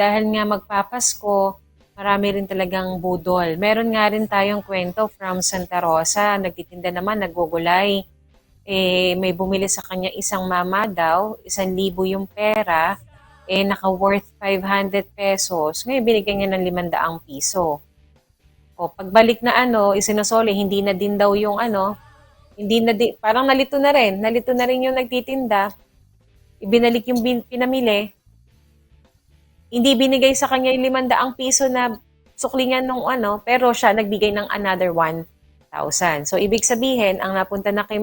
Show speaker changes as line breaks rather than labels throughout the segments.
dahil nga magpapasko, marami rin talagang budol. Meron nga rin tayong kwento from Santa Rosa, nagtitinda naman, naggugulay. May bumili sa kanya isang mama daw, 1,000 yung pera, naka-worth 500 pesos. Ngayon, binigyan niya ng 500 piso. O, pagbalik na isinusoli, hindi na din daw yung hindi na din, parang nalito na rin yung nagtitinda, ibinalik yung pinamili, hindi binigay sa kanya yung 500 piso na suklingan nung pero siya nagbigay ng another 1,000. So, ibig sabihin, ang napunta na kay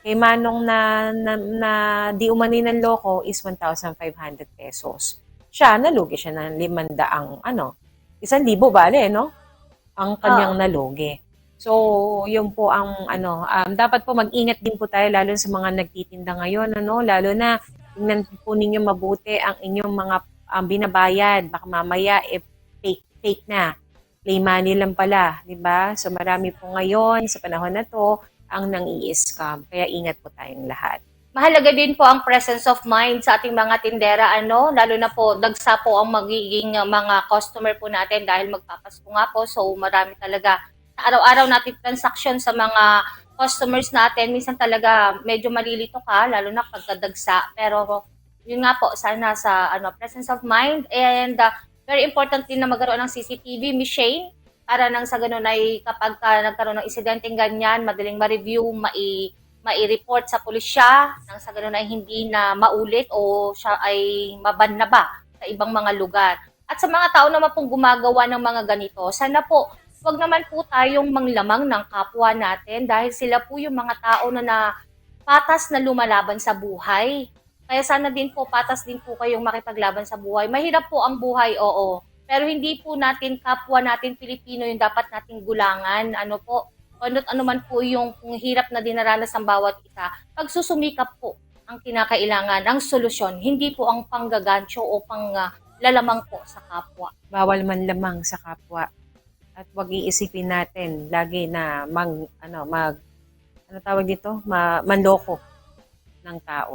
Manong na di umani ng loko is 1,500 pesos. Siya, nalugi siya ng 500 1,000 bale, no? Ang kanyang
Oo.
nalugi. So, yun po ang dapat po mag-ingat din po tayo lalo sa mga nagtitinda ngayon, lalo na tingnan po ninyo mabuti ang inyong mga binabayad. Baka mamaya fake na. Play money lang pala, di ba? So, marami po ngayon sa panahon na to ang nang-i-scam. Kaya ingat po tayong lahat.
Mahalaga din po ang presence of mind sa ating mga tindera, lalo na po, dagsa po ang magiging mga customer po natin dahil magpapasko nga po. So, marami talaga sa araw-araw natin transaction sa mga customers natin. Minsan talaga medyo malilito ka, lalo na pagkadagsa. Pero, yun nga po, sana sa presence of mind. And very important din na magkaroon ng CCTV, Miss Shane, para nang sa ganun ay kapag nagkaroon ng insidenteng ganyan, madaling ma-review, mai-report sa pulisya nang sa ganun ay hindi na maulit o siya ay maban na ba sa ibang mga lugar. At sa mga tao naman pong gumagawa ng mga ganito, sana po wag naman po tayong manglamang ng kapwa natin dahil sila po yung mga tao na patas na lumalaban sa buhay. Kaya sana din po, patas din po kayong makipaglaban sa buhay. Mahirap po ang buhay, oo. Pero hindi po natin, kapwa natin Pilipino, yung dapat nating gulangan. Ano po, ano man po yung hirap na dinaranas ng bawat isa, pagsusumikap po ang kinakailangan, ang solusyon, hindi po ang panggagancho o lalamang po sa kapwa.
Bawal man lamang sa kapwa. At wag iisipin natin lagi na ano tawag dito, manloko ng tao.